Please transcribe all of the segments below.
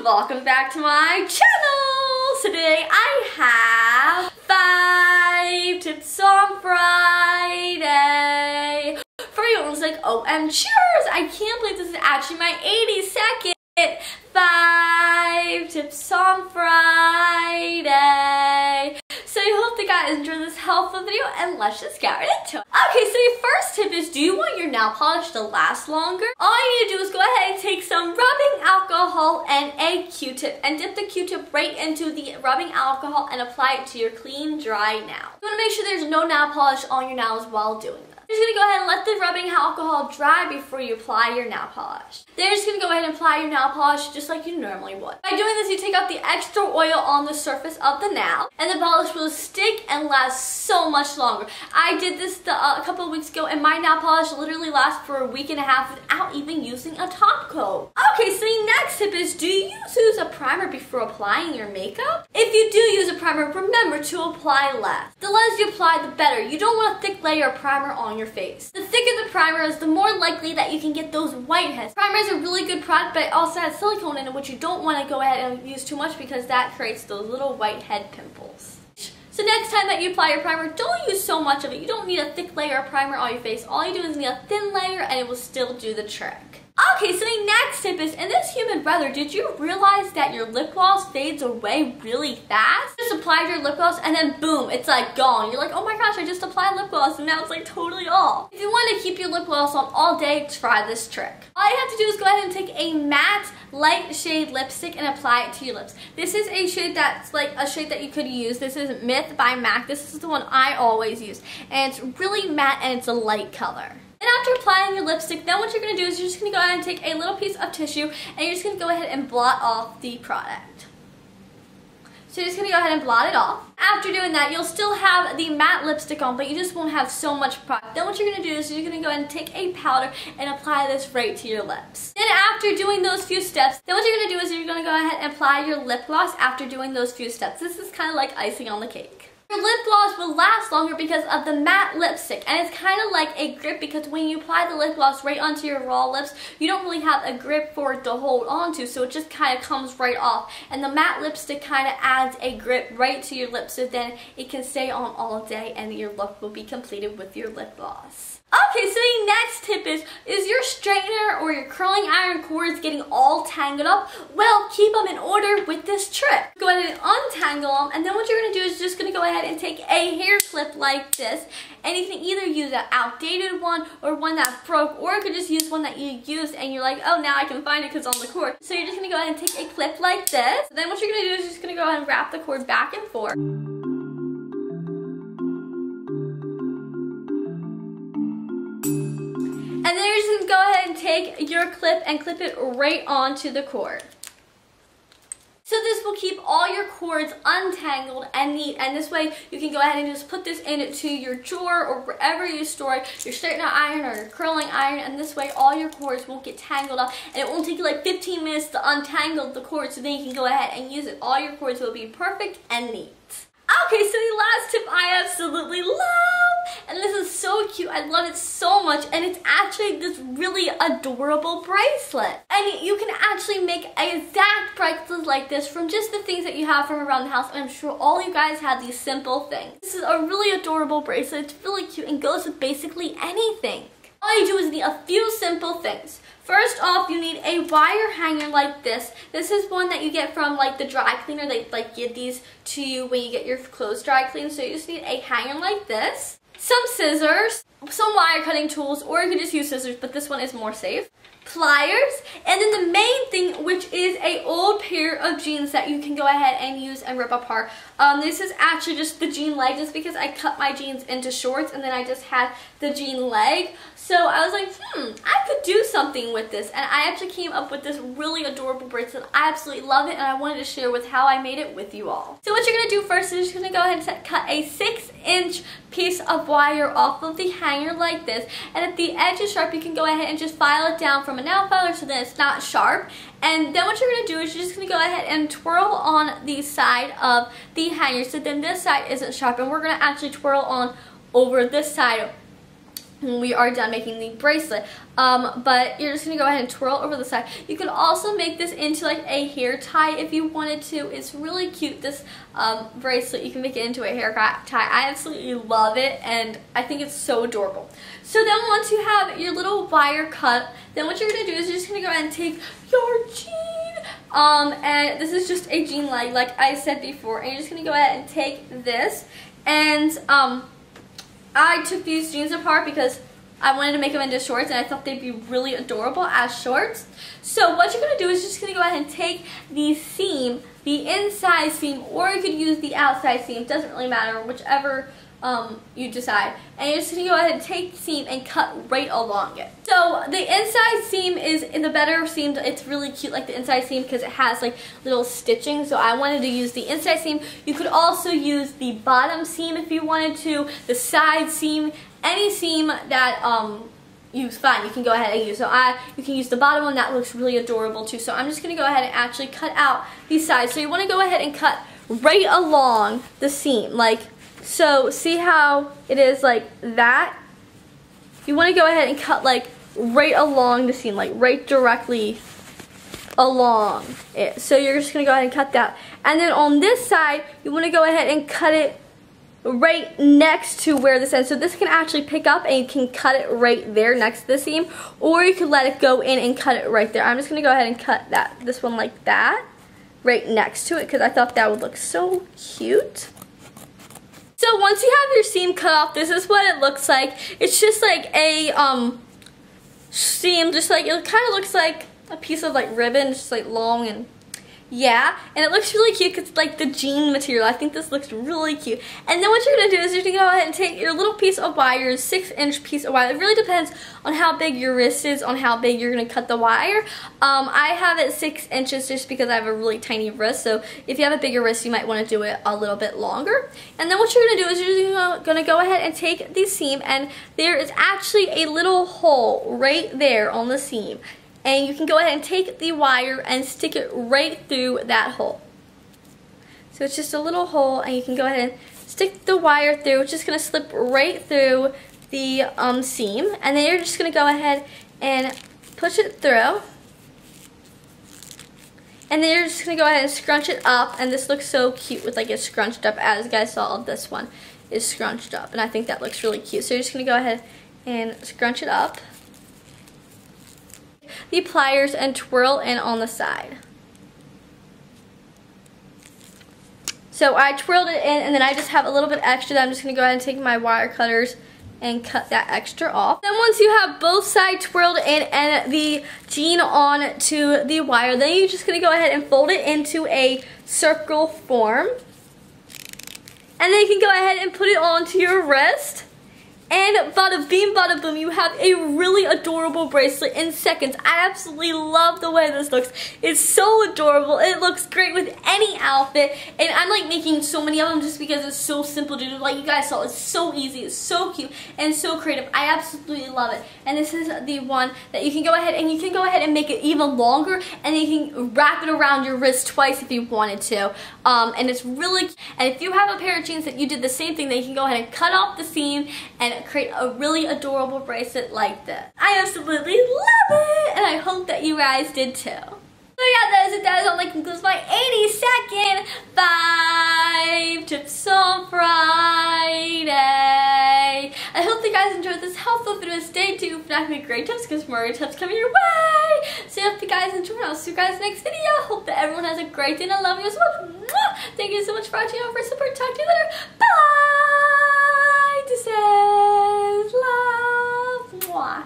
welcome back to my channel. So today I have 5 tips on Friday. For you, it's like, OM cheers! I can't believe this is actually my 82nd 5 tips on Friday. So I hope you guys enjoyed this helpful video, and let's just get right into it. Okay, so your first tip is, do you want your nail polish to last longer? All you need to do is go ahead and take some rubbing alcohol and a Q-tip and dip the Q-tip right into the rubbing alcohol and apply it to your clean, dry nail. You want to make sure there's no nail polish on your nails while doing this. You're just going to go ahead and let the rubbing alcohol dry before you apply your nail polish. Then you're just going to go ahead and apply your nail polish just like you normally would. By doing this, you take out the extra oil on the surface of the nail, and the polish will stick and last so much longer. I did this a couple of weeks ago, and my nail polish literally lasts for a week and a half without even using a top coat. Okay, so the next tip is, do you use a primer before applying your makeup? If you do use a primer, remember to apply less. The less you apply, the better. You don't want a thick layer of primer on your face. The thicker the primer is, the more likely that you can get those whiteheads. Primer is a really good product, but it also has silicone in it, which you don't want to go ahead and use too much because that creates those little whitehead pimples. So next time that you apply your primer, don't use so much of it. You don't need a thick layer of primer on your face. All you do is need a thin layer, and it will still do the trick. Okay, so the next tip is, in this humid weather, did you realize that your lip gloss fades away really fast? You just applied your lip gloss and then boom, it's like gone. You're like, oh my gosh, I just applied lip gloss and now it's like totally off. If you want to keep your lip gloss on all day, try this trick. All you have to do is go ahead and take a matte light shade lipstick and apply it to your lips. This is a shade that's like a shade that you could use. This is Myth by MAC. This is the one I always use, and it's really matte and it's a light color. And after applying your lipstick, then what you're going to do is you're just going to go ahead and take a little piece of tissue and you're just going to go ahead and blot off the product. So you're just going to go ahead and blot it off. After doing that, you'll still have the matte lipstick on, but you just won't have so much product. Then what you're going to do is you're going to go ahead and take a powder and apply this right to your lips. Then after doing those few steps, then what you're going to do is you're going to go ahead and apply your lip gloss after doing those few steps. This is kind of like icing on the cake. Your lip gloss will last longer because of the matte lipstick, and it's kind of like a grip because when you apply the lip gloss right onto your raw lips, you don't really have a grip for it to hold onto, so it just kind of comes right off. And the matte lipstick kind of adds a grip right to your lips, so then it can stay on all day and your look will be completed with your lip gloss. Okay, so the next tip is your straightener or your curling iron cords getting all tangled up? Well, keep them in order with this trick. Go ahead and untangle them, and then what you're going to do is just going to go ahead and take a hair clip like this, and you can either use an outdated one or one that broke, or you could just use one that you used and you're like, oh, now I can find it because it's on the cord. So you're just going to go ahead and take a clip like this. Then what you're going to do is just going to go ahead and wrap the cord back and forth. And then you're just going to go ahead and take your clip and clip it right onto the cord. So this will keep all your cords untangled and neat, and this way you can go ahead and just put this into your drawer or wherever you store your straightener iron or your curling iron, and this way all your cords won't get tangled up, and it won't take you like 15 minutes to untangle the cord, so then you can go ahead and use it. All your cords will be perfect and neat. Okay, so the last tip I absolutely love, and this is so cute. I love it so much, and it's actually this really adorable bracelet. And you can actually make an exact bracelet like this from just the things that you have from around the house, and I'm sure all you guys have these simple things. This is a really adorable bracelet. It's really cute and goes with basically anything. All you do is need a few simple things. First off, you need a wire hanger like this. This is one that you get from like the dry cleaner. They like give these to you when you get your clothes dry cleaned. So you just need a hanger like this, some scissors, some wire cutting tools, or you could just use scissors, but this one is more safe. Pliers, and then the main thing, which is a old pair of jeans that you can go ahead and use and rip apart. This is actually just the jean leg, just because I cut my jeans into shorts and then I just had the jean leg. So I was like, I could do something with this, and I actually came up with this really adorable bracelet. I absolutely love it, and I wanted to share with how I made it with you all. So what you're going to do first is you're going to go ahead and cut a 6-inch piece of wire off of the hanger like this, and if the edge is sharp, you can go ahead and just file it down from a nail filer so that it's not sharp. And then what you're going to do is you're just going to go ahead and twirl on the side of the hanger, so then this side isn't sharp, and we're going to actually twirl on over this side we are done making the bracelet. But you're just gonna go ahead and twirl over the side. You could also make this into like a hair tie if you wanted to. It's really cute, this bracelet. You can make it into a hair tie. I absolutely love it, and I think it's so adorable. So then once you have your little wire cut, then what you're gonna do is you're just gonna go ahead and take your jean, and this is just a jean leg, like I said before, and you're just gonna go ahead and take this, and I took these jeans apart because I wanted to make them into shorts, and I thought they'd be really adorable as shorts. So what you're going to do is just going to go ahead and take the seam, the inside seam, or you could use the outside seam. It doesn't really matter, whichever you decide. And you're just going to go ahead and take the seam and cut right along it. So the inside seam is in the better seam. It's really cute, like the inside seam, because it has like little stitching. So I wanted to use the inside seam. You could also use the bottom seam if you wanted to, the side seam, any seam that you find, you can go ahead and use. So you can use the bottom one. That looks really adorable too. So I'm just going to go ahead and actually cut out these sides. So you want to go ahead and cut right along the seam, like so. See how it is like that? You want to go ahead and cut like right along the seam, like right directly along it. So you're just going to go ahead and cut that. And then on this side, you want to go ahead and cut it right next to where this ends. So this can actually pick up and you can cut it right there next to the seam, or you could let it go in and cut it right there. I'm just going to go ahead and cut this one like that, right next to it, because I thought that would look so cute. So once you have your seam cut off, this is what it looks like. It's just like a seam, just like, it kind of looks like a piece of like ribbon, just like long, and yeah, and it looks really cute because it's like the jean material. I think this looks really cute. And then what you're going to do is you're going to go ahead and take your little piece of wire, your 6-inch piece of wire. It really depends on how big your wrist is, on how big you're going to cut the wire. I have it 6 inches just because I have a really tiny wrist. So if you have a bigger wrist, you might want to do it a little bit longer. And then what you're going to do is you're going to go ahead and take the seam, and there is actually a little hole right there on the seam. And you can go ahead and take the wire and stick it right through that hole. So it's just a little hole, and you can go ahead and stick the wire through. It's just going to slip right through the seam. And then you're just going to go ahead and push it through. And then you're just going to go ahead and scrunch it up. And this looks so cute with like it scrunched up, as you guys saw. This one is scrunched up, and I think that looks really cute. So you're just going to go ahead and scrunch it up, the pliers, and twirl in on the side. So I twirled it in, and then I just have a little bit extra that I'm just going to go ahead and take my wire cutters and cut that extra off. Then once you have both sides twirled in and the jean on to the wire, then you're just going to go ahead and fold it into a circle form. And then you can go ahead and put it onto your wrist. And bada bing, bada boom, you have a really adorable bracelet in seconds. I absolutely love the way this looks. It's so adorable. It looks great with any outfit. And I'm like making so many of them just because it's so simple to do. Like you guys saw, it's so easy, it's so cute, and so creative. I absolutely love it. And this is the one that you can go ahead and make it even longer, and then you can wrap it around your wrist twice if you wanted to. And it's really, and if you have a pair of jeans that you did the same thing, then you can go ahead and cut off the seam and create a really adorable bracelet like this. I absolutely love it, and I hope that you guys did too. So yeah, that is all. That concludes my 80-second 5 tips on Friday. I hope you guys enjoyed this helpful video. Stay tuned for next great tips, because more tips coming your way. So I hope you guys enjoyed. I'll see you guys next video. Hope that everyone has a great day, and I love you so much. Thank you so much for watching. For support. Talk to you later. Bye. This is love. Mwah.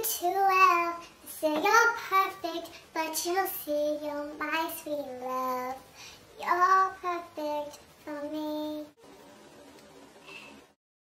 Too well, say you're perfect, but you'll see you're my sweet love. You're perfect for me.